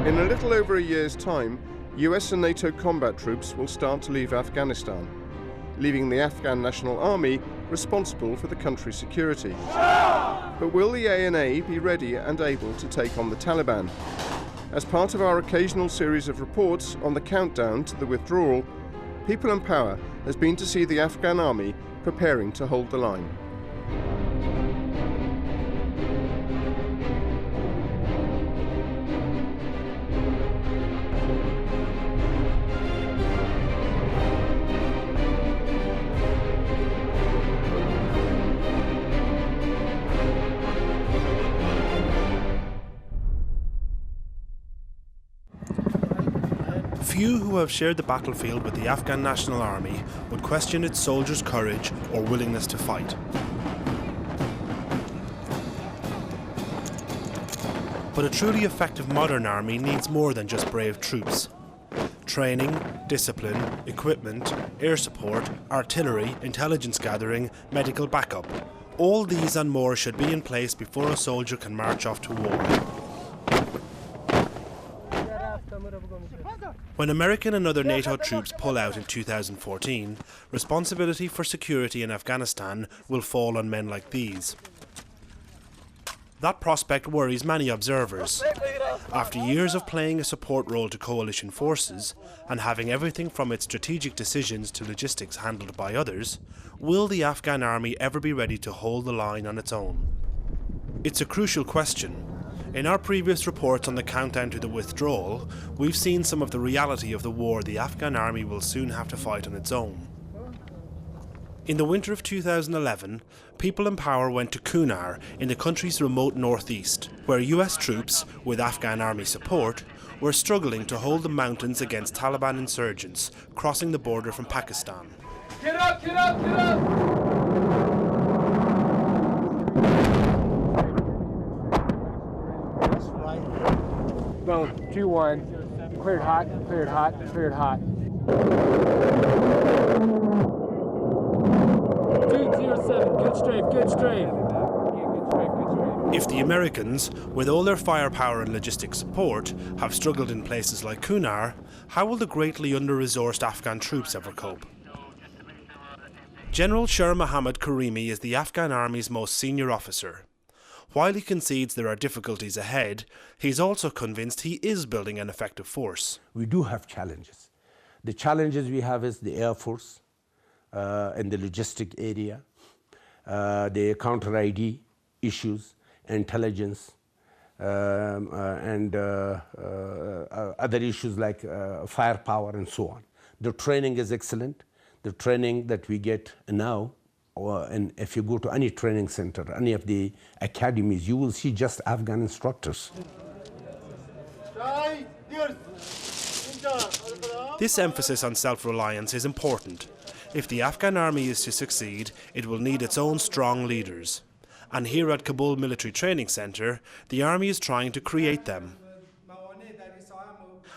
In a little over a year's time, US and NATO combat troops will start to leave Afghanistan, leaving the Afghan National Army responsible for the country's security. But will the ANA be ready and able to take on the Taliban? As part of our occasional series of reports on the countdown to the withdrawal, People and Power has been to see the Afghan army preparing to hold the line. Few who have shared the battlefield with the Afghan National Army would question its soldiers' courage or willingness to fight. But a truly effective modern army needs more than just brave troops. Training, discipline, equipment, air support, artillery, intelligence gathering, medical backup. All these and more should be in place before a soldier can march off to war. When American and other NATO troops pull out in 2014, responsibility for security in Afghanistan will fall on men like these. That prospect worries many observers. After years of playing a support role to coalition forces and having everything from its strategic decisions to logistics handled by others, will the Afghan army ever be ready to hold the line on its own? It's a crucial question. In our previous reports on the countdown to the withdrawal, we've seen some of the reality of the war the Afghan army will soon have to fight on its own. In the winter of 2011, People in Power went to Kunar in the country's remote northeast, where US troops, with Afghan army support, were struggling to hold the mountains against Taliban insurgents crossing the border from Pakistan. Get up, get up, get up! Well, 2-1, cleared hot, cleared hot, cleared hot. 207, good strafe, good strafe. If the Americans, with all their firepower and logistic support, have struggled in places like Kunar, how will the greatly under-resourced Afghan troops ever cope? General Sher Mohammad Karimi is the Afghan Army's most senior officer. While he concedes there are difficulties ahead, he's also convinced he is building an effective force. We do have challenges. The challenges we have is the Air Force in the logistic area, the counter-ID issues, intelligence, and other issues like firepower and so on. The training is excellent. The training that we get now, and if you go to any training center, any of the academies, you will see just Afghan instructors. This emphasis on self-reliance is important. If the Afghan army is to succeed, it will need its own strong leaders. And here at Kabul Military Training Center, the army is trying to create them.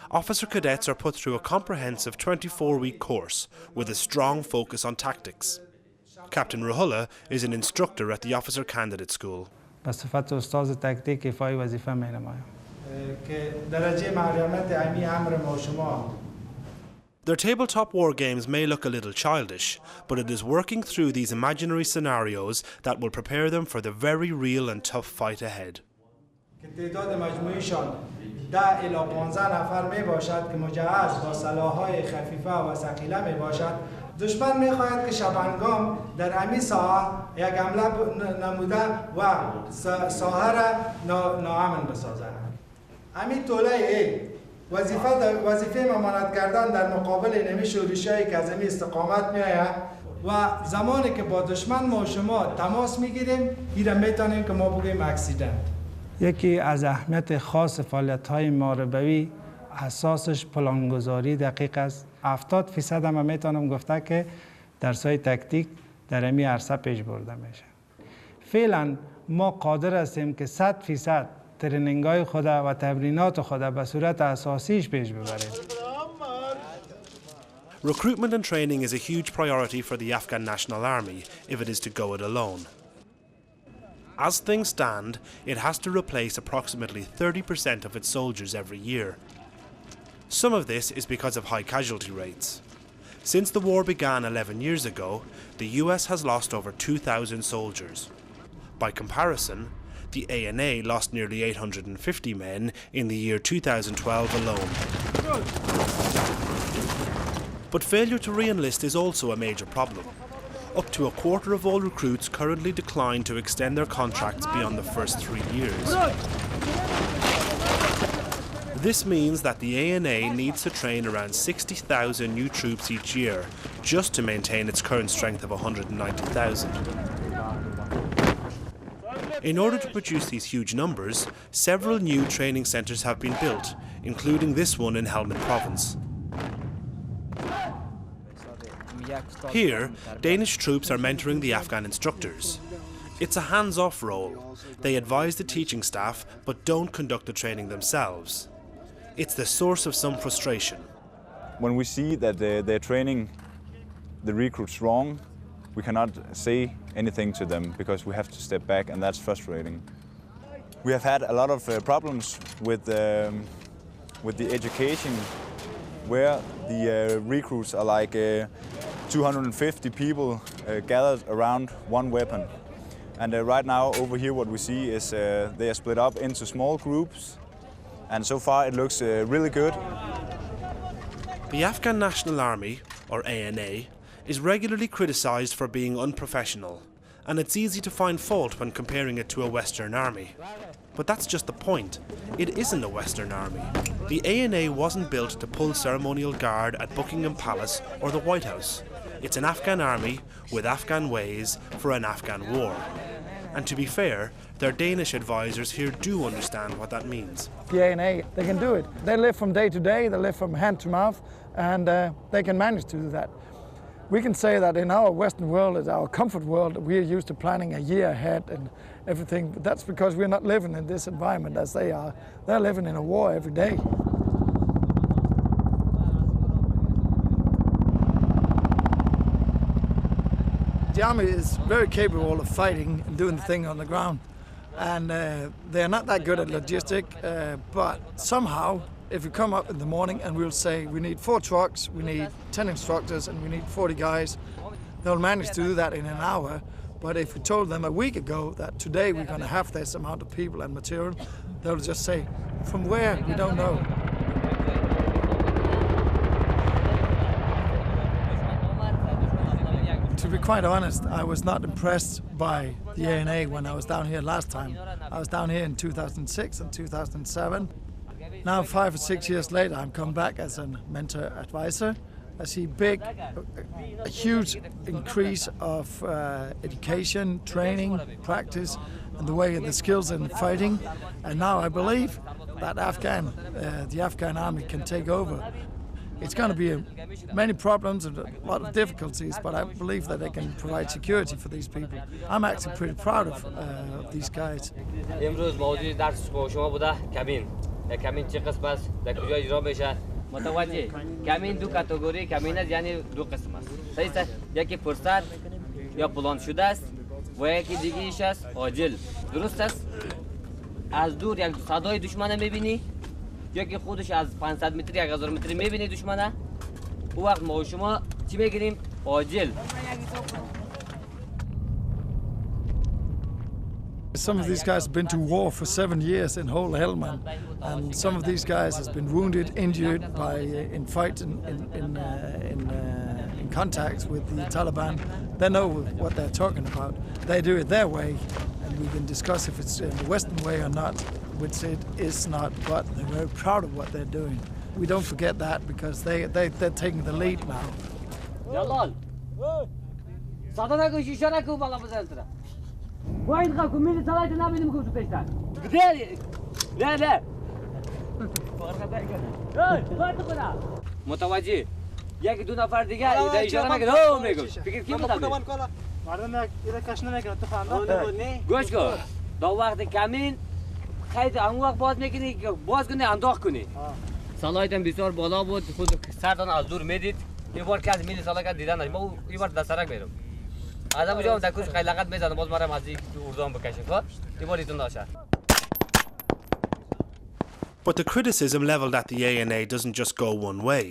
Officer cadets are put through a comprehensive 24-week course with a strong focus on tactics. Captain Ruhullah is an instructor at the Officer Candidate School. Their tabletop war games may look a little childish, but it is working through these imaginary scenarios that will prepare them for the very real and tough fight ahead. دشمن می‌خواهد که شبانگام در امی ساحه یک حمله نموده و ساحه را ناامن بسازد. امی طوله وظیفه مامانت کردن در مقابل نمی شورش‌هایی که از امی استقامت می‌آید و زمانی که با دشمن ما و شما تماس می‌گیریم این را می‌تونیم که ما بگوییم اکسیدنت. یکی از اهمیت خاص فعالیت‌های محاربه‌ای اساسش پلانگذاری دقیق است. 70% هم میتونم گفته که درس‌های تکتیک در این عرصه پیش برده میشه. فعلا ما قادر هستیم که 100% ترینینگ‌های خود و تمرینات خود به صورت اساسیش پیش ببریم. Recruitment and training is a huge priority for the Afghan National Army if it is to go it alone. As things stand, it has to replace approximately 30% of its soldiers every year. Some of this is because of high casualty rates. Since the war began 11 years ago, the US has lost over 2,000 soldiers. By comparison, the ANA lost nearly 850 men in the year 2012 alone. But failure to re-enlist is also a major problem. Up to a quarter of all recruits currently decline to extend their contracts beyond the first 3 years. This means that the ANA needs to train around 60,000 new troops each year just to maintain its current strength of 190,000. In order to produce these huge numbers, several new training centres have been built, including this one in Helmand province. Here, Danish troops are mentoring the Afghan instructors. It's a hands-off role. They advise the teaching staff, but don't conduct the training themselves. It's the source of some frustration. When we see that they're training the recruits wrong, we cannot say anything to them because we have to step back, and that's frustrating. We have had a lot of problems with the education, where the recruits are like 250 people gathered around one weapon. And right now over here what we see is they are split up into small groups, and so far it looks really good. The Afghan National Army, or ANA, is regularly criticised for being unprofessional, and it's easy to find fault when comparing it to a Western army. But that's just the point. It isn't a Western army. The ANA wasn't built to pull ceremonial guard at Buckingham Palace or the White House. It's an Afghan army with Afghan ways for an Afghan war. And to be fair, their Danish advisors here do understand what that means. The ANA, they can do it. They live from day to day, they live from hand to mouth, and they can manage to do that. We can say that in our Western world, in our comfort world, we are used to planning a year ahead and everything, but that's because we're not living in this environment as they are. They're living in a war every day. The army is very capable of fighting and doing the thing on the ground, and they're not that good at logistics, but somehow if we come up in the morning and we'll say we need 4 trucks, we need 10 instructors and we need 40 guys, they'll manage to do that in an hour. But if we told them a week ago that today we're going to have this amount of people and material, they'll just say, from where? We don't know. To be quite honest, I was not impressed by the ANA when I was down here last time. I was down here in 2006 and 2007. Now 5 or 6 years later, I'm come back as a mentor advisor. I see a huge increase of education, training, practice, and the way the skills in fighting. And now I believe that the Afghan army can take over. It's going to be many problems and a lot of difficulties, but I believe that they can provide security for these people. I'm actually pretty proud of these guys. کمین چه قسم است در کجا اجرا میشه متوجه کمین 2 کاتگوری کمین است یعنی 2 قسم است صحیح است یکی فرصت یا پلان شده است و یکی دیگه ایش است عاجل درست است از دور یک صدای دشمن میبینی یکی خودش از 500 متری 1000 متری میبینی دشمن اون وقت ما و شما چی میگیریم عاجل. Some of these guys have been to war for 7 years in whole Helmand, and some of these guys has been wounded, injured in fight in contacts with the Taliban. They know what they're talking about. They do it their way, and we can discuss if it's in the Western way or not, which it is not. But they're very proud of what they're doing. We don't forget that because they're taking the lead now. واید خاکو میلی سالایت نمیدیم که تو پیشتن گدری نه نه متوجه یکی 2 نفر دیگه ایده اشاره میکنه او میگم فکر کی بودم مردم ایده کش نمیکنه تو خانده گوش کن تا وقت کمین خیلی اون وقت باز میکنی باز کنی انداخت کنی سالایتم بسیار بالا بود خود سرتان از دور میدید یه بار که از میلی سالایت دیدن ما یه بار دسترک میرم آدم جام دکوش خیلی لقت میزنم باز مرا مزی اردام بکشه خب دیواریتون داشته. But the criticism levelled at the ANA doesn't just go one way.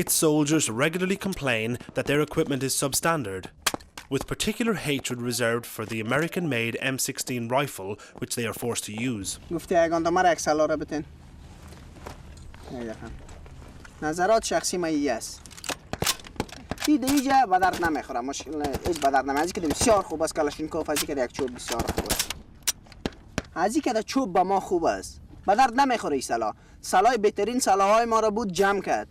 Its soldiers regularly complain that their equipment is substandard, with particular hatred reserved for the American-made M16 rifle, which they are forced to use. نظرات شخصی من است. دیگه به درد نمیخوره، مشکل هیچ به درد نمیخوره. که بسیار خوب است کلاشینکوف، از که یک چوب بسیار خوب است. از که چوب به ما خوب است. به درد نمیخوره این سلاح بهترین سلاح‌های ما را بود جمع کرد.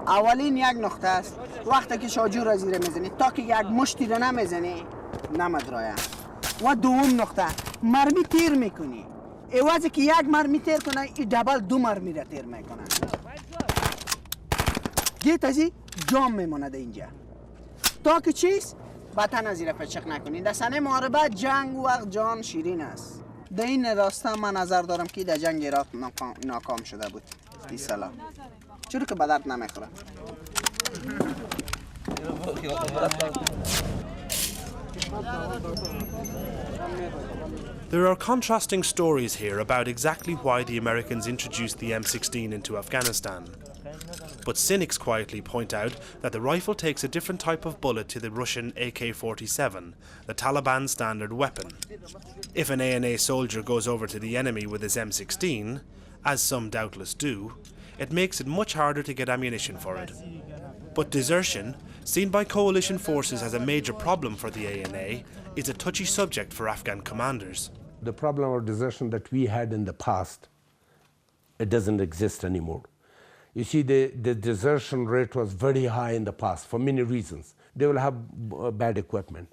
اولین یک نقطه است، وقتی که شاجور را زیر میزنی تا که یک مشتی را نمیزنی نمدرایم. و دوم نقطه مرمی تیر میکنی، عوضی که یک مرمی تیر کنه این دبل دو مرمی را تیر میکنه. گیت ازی جام میمونه در اینجا تا که چیز وطن از زیر پچق نکنین. در سنه محاربه جنگ وقت جان شیرین است. در این راسته من نظر دارم که در جنگ عراق ناکام شده بود این سلاح، چرا که به درد نمیخوره. There are contrasting stories here about exactly why the Americans introduced the M16 into Afghanistan. But cynics quietly point out that the rifle takes a different type of bullet to the Russian AK-47, the Taliban standard weapon. If an ANA soldier goes over to the enemy with his M16, as some doubtless do, it makes it much harder to get ammunition for it. But desertion, seen by coalition forces as a major problem for the ANA, is a touchy subject for Afghan commanders. The problem of desertion that we had in the past, it doesn't exist anymore. You see, the desertion rate was very high in the past for many reasons. They will have bad equipment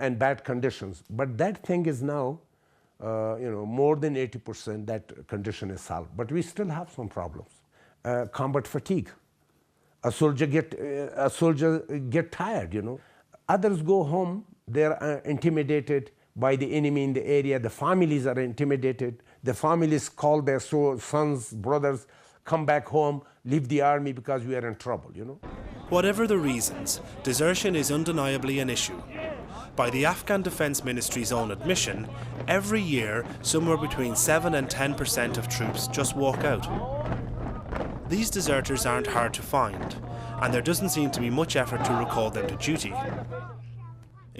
and bad conditions. But that thing is now, more than 80% that condition is solved. But we still have some problems. Combat fatigue. A soldier get tired, Others go home, they're intimidated by the enemy in the area. The families are intimidated. The families call their sons, brothers, come back home, leave the army because we are in trouble, Whatever the reasons, desertion is undeniably an issue. By the Afghan Defence Ministry's own admission, every year somewhere between 7 and 10% of troops just walk out. These deserters aren't hard to find, and there doesn't seem to be much effort to recall them to duty.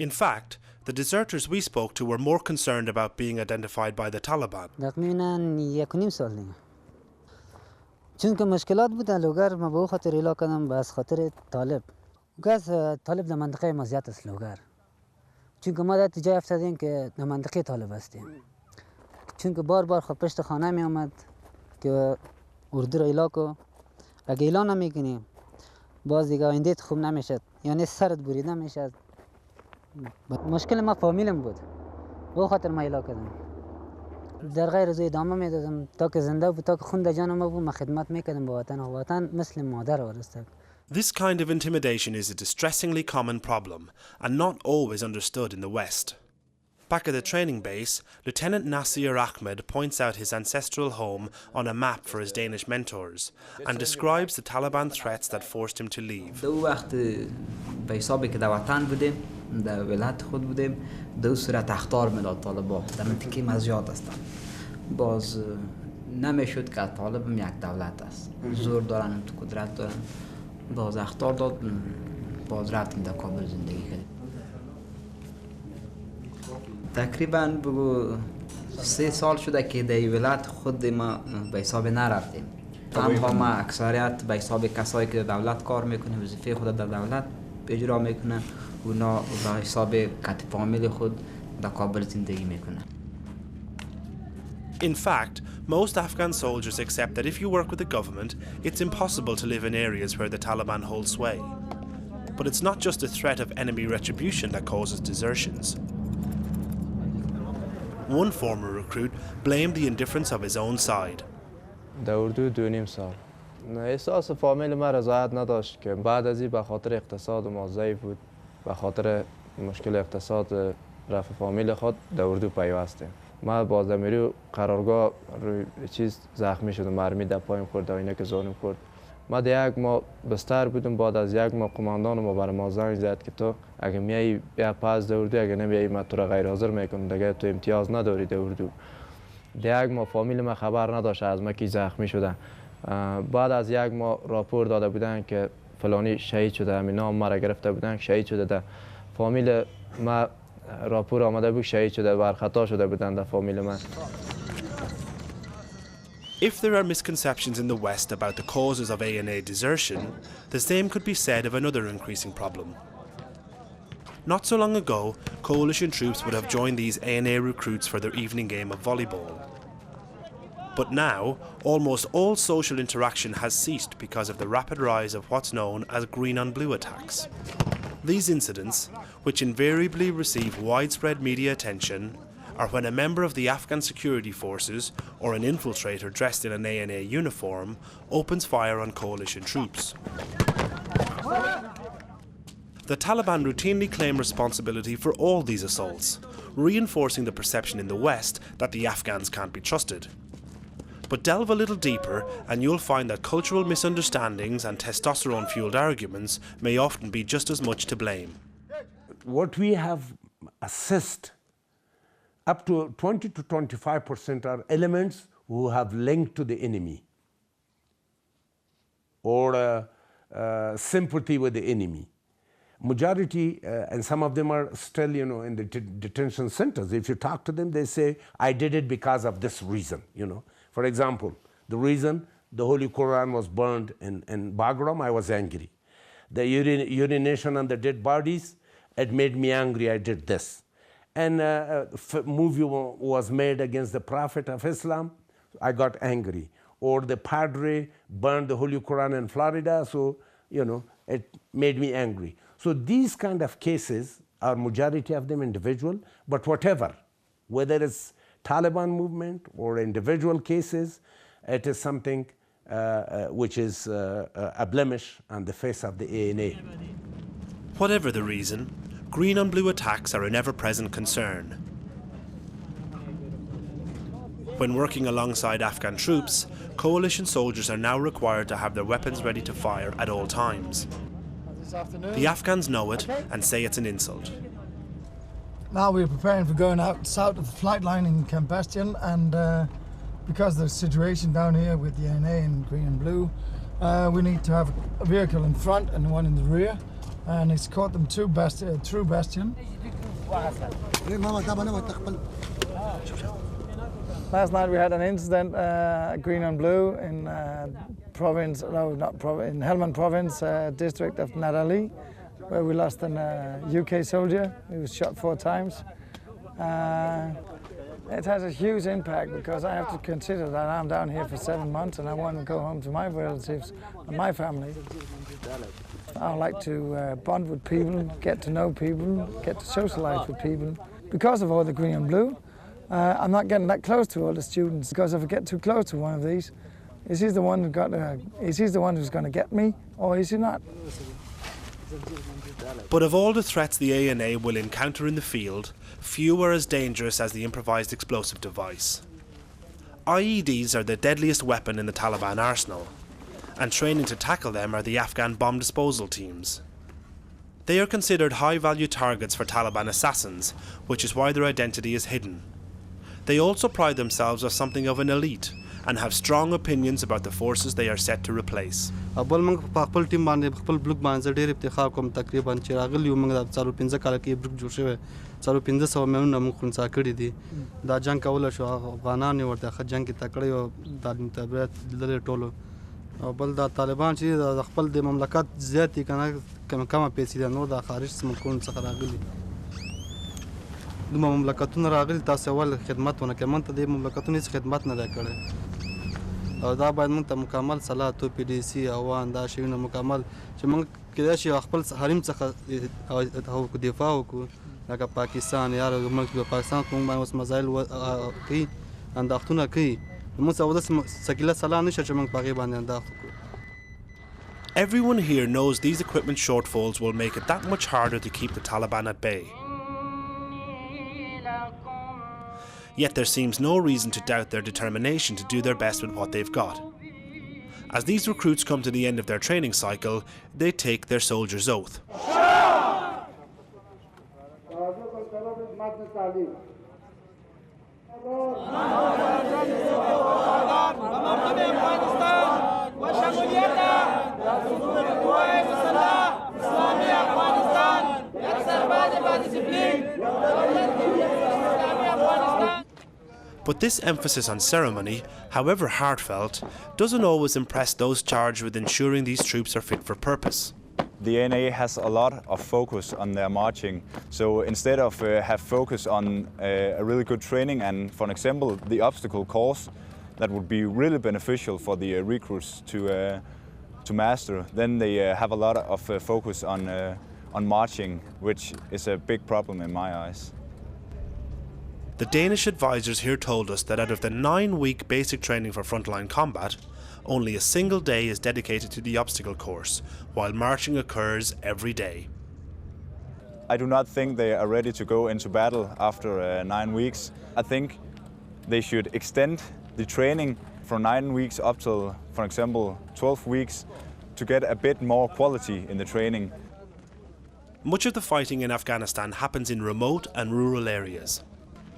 In fact, the deserters we spoke to were more concerned about being identified by the Taliban. چون که مشکلات بود لوگر ما به او خاطر ایلا کردم بس خاطر طالب طالب در منطقه ما زیاد است لوگر چون که ما در جای افتادیم که در منطقه طالب هستیم چون که بار خود پشت خانه می آمد که اردو را ایلا کو اگه ایلا نمیکنیم باز دیگه آیندهت خوب نمیشد یعنی سرت بریده میشد مشکل ما فامیلم بود به خاطر ما ایلا کردم در غیر از ادامه میدادم تا که زنده بود تا که خون در جان ما بود ما خدمت میکردم به وطن و وطن مثل مادر ورسته. This kind of intimidation is a distressingly common problem and not always understood in the West. Back at the training base, Lieutenant Nasir Ahmed points out his ancestral home on a map for his Danish mentors and describes the Taliban threats that forced him to leave. دو وقت به حسابی که در وطن بودیم در ولایت خود بودیم دو صورت اخطار میداد طالبان در منطقه مزیاد هستند باز نمیشد که طالب یک دولت است زور دارن تو قدرت دارن باز اخطار داد باز رفتیم در کابل زندگی کردیم تقریبا بگو 3 سال شده که در ولایت خود ما به حساب نرفتیم تنها ما اکثریت به حساب کسایی که دولت کار میکنه وظیفه خود در دولت اجرا میکنن اونا به حساب کت فامیل خود در کابل زندگی میکنن. In fact, most Afghan soldiers accept that if you work with the government, it's impossible to live in areas where the Taliban hold sway. But it's not just the threat of enemy retribution that causes desertions. One former recruit blamed the indifference of his own side. در اردو 2.5 سال. احساس فامیل ما رضایت نداشت که بعد از این به خاطر اقتصاد ما ضعیف بود به خاطر مشکل اقتصاد رفع فامیل خود در اردو پیوستیم. ما باز میرو قرارگاه روی چیز زخمی شدم، مرمی در پایم خورد و اینا که زانم خورد. ما در یک ماه بستر بودم. بعد از یک ماه قماندان ما برای ما زنگ زد که تو اگه میای بیا پاس دوردو، اگه نمیای ما تو را غیر حاضر میکنم، دیگه تو امتیاز نداری دوردو. در یک ماه فامیل ما خبر نداشت از ما کی زخمی شده. بعد از یک ماه راپور داده بودن که فلانی شهید شده، همین نام ما را گرفته بودن که شهید شده. ده فامیل ما راپور آمده بود شهید شده، برخطا شده بودن در فامیل من. If there are misconceptions in the West about the causes of ANA desertion, the same could be said of another increasing problem. Not so long ago, coalition troops would have joined these ANA recruits for their evening game of volleyball. But now, almost all social interaction has ceased because of the rapid rise of what's known as green-on-blue attacks. These incidents, which invariably receive widespread media attention, are when a member of the Afghan security forces or an infiltrator dressed in an ANA uniform opens fire on coalition troops. The Taliban routinely claim responsibility for all these assaults, reinforcing the perception in the West that the Afghans can't be trusted. But delve a little deeper and you'll find that cultural misunderstandings and testosterone-fueled arguments may often be just as much to blame. What we have assessed, up to 20 to 25% are elements who have linked to the enemy or sympathy with the enemy. Majority, and some of them are still, in the detention centers. If you talk to them, they say, I did it because of this reason, For example, the reason the Holy Quran was burned in Bagram, I was angry. The urination on the dead bodies, it made me angry, I did this. And a movie was made against the Prophet of Islam, I got angry. Or the padre burned the Holy Quran in Florida, so, it made me angry. So these kind of cases are majority of them individual, but whatever, whether it's Taliban movement or individual cases, it is something which is a blemish on the face of the ANA. Whatever the reason, green-on-blue attacks are an ever-present concern. When working alongside Afghan troops, coalition soldiers are now required to have their weapons ready to fire at all times. The Afghans know it and say it's an insult. Now we're preparing for going out south of the flight line in Camp Bastion, and because of the situation down here with the ANA in green and blue, we need to have a vehicle in front and one in the rear, and it's caught them through Bastion. Last night we had an incident, green and blue, in province, no, not province, in Helmand province, district of Nadali, where we lost an UK soldier. He was shot 4 times. It has a huge impact because I have to consider that I'm down here for 7 months and I want to go home to my relatives and my family. I like to bond with people, get to know people, get to socialize with people. Because of all the green and blue, I'm not getting that close to all the students, because if I get too close to one of these, is he the one who's going to get me, or is he not? But of all the threats the ANA will encounter in the field, few are as dangerous as the improvised explosive device. IEDs are the deadliest weapon in the Taliban arsenal, and training to tackle them are the Afghan bomb disposal teams. They are considered high-value targets for Taliban assassins, which is why their identity is hidden. They also pride themselves as something of an elite and have strong opinions about the forces they are set to replace. بل دا طالبان چې د خپل د مملکت زیاتې کنه کمه پیسې د نور د خارج ملکونو څخه راغلي د مملکتونو راغلي تاسو ول خدمت ونه کوي ته د مملکتونو هیڅ خدمت نه راکړي او دا باید موږ ته مکمل صلاح تو پی ډی سی او دا شیونه مکمل چې موږ کله شي خپل حریم څخه حقوق دفاع وکړو لکه پاکستان یا موږ د پاکستان کوم باندې اوس مزایل کوي انداختونه کوي. Everyone here knows these equipment shortfalls will make it that much harder to keep the Taliban at bay. Yet there seems no reason to doubt their determination to do their best with what they've got. As these recruits come to the end of their training cycle, they take their soldier's oath. But this emphasis on ceremony, however heartfelt, doesn't always impress those charged with ensuring these troops are fit for purpose. The ANA has a lot of focus on their marching, so instead of have focus on a really good training and, for example, the obstacle course that would be really beneficial for the recruits to master, then they have a lot of focus on marching, which is a big problem in my eyes. The Danish advisors here told us that out of the 9-week basic training for frontline combat, only a single day is dedicated to the obstacle course, while marching occurs every day. I do not think they are ready to go into battle after 9 weeks. I think they should extend the training from 9 weeks up till, for example, 12 weeks to get a bit more quality in the training. Much of the fighting in Afghanistan happens in remote and rural areas.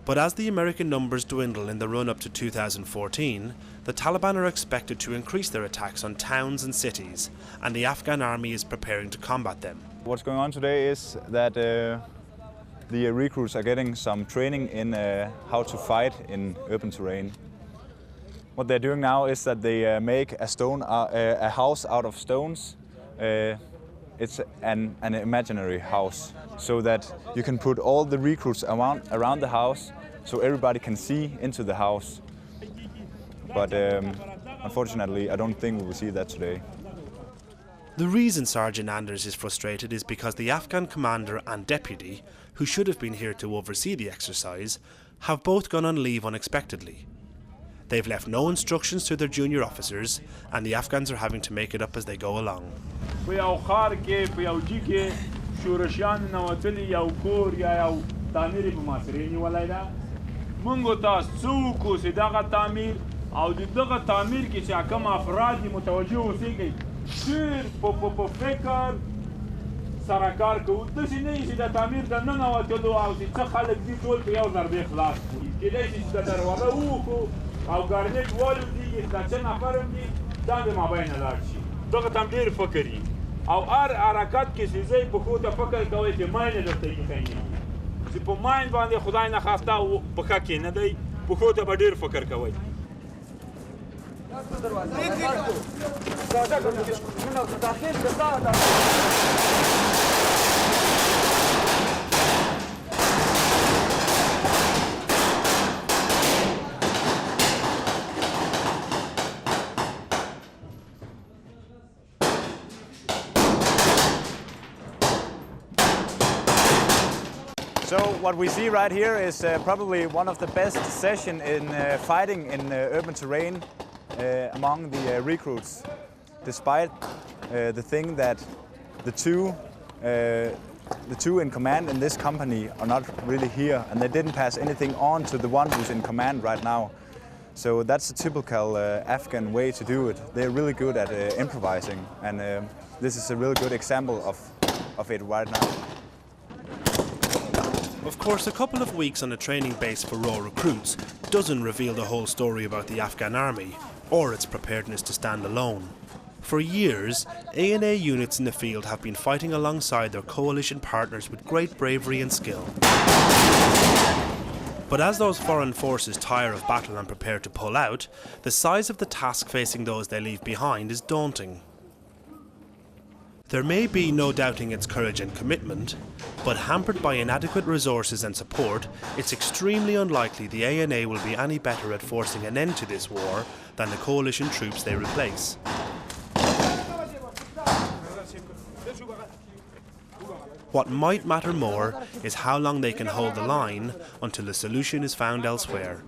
But as the American numbers dwindle in the run-up to 2014, the Taliban are expected to increase their attacks on towns and cities, and the Afghan army is preparing to combat them. What's going on today is that the recruits are getting some training in how to fight in urban terrain. What they're doing now is that they make a house out of stones. It's an imaginary house, so that you can put all the recruits around the house, so everybody can see into the house. But unfortunately, I don't think we will see that today. The reason Sergeant Anders is frustrated is because the Afghan commander and deputy, who should have been here to oversee the exercise, have both gone on leave unexpectedly. They've left no instructions to their junior officers, and the Afghans are having to make it up as they go along. او ګارنیټ والو دي دا څه نفرم دي دا به مابین لاړ شي دغه تم ډیر فکرې او هر حرکت کې سيزي په خو ته فکر کوي چې ماینه درته کې کوي چې په ماین باندې خدای نه خواسته او په خا کې نه دی په خو ته ډیر فکر کوي So what we see right here is probably one of the best sessions in fighting in urban terrain among the recruits, despite the thing that the two in command in this company are not really here, and they didn't pass anything on to the one who's in command right now. So that's a typical Afghan way to do it. They're really good at improvising, and this is a really good example of it right now. Of course, a couple of weeks on a training base for raw recruits doesn't reveal the whole story about the Afghan army or its preparedness to stand alone. For years, ANA units in the field have been fighting alongside their coalition partners with great bravery and skill. But as those foreign forces tire of battle and prepare to pull out, the size of the task facing those they leave behind is daunting. There may be no doubting its courage and commitment, but hampered by inadequate resources and support, it's extremely unlikely the ANA will be any better at forcing an end to this war than the coalition troops they replace. What might matter more is how long they can hold the line until a solution is found elsewhere.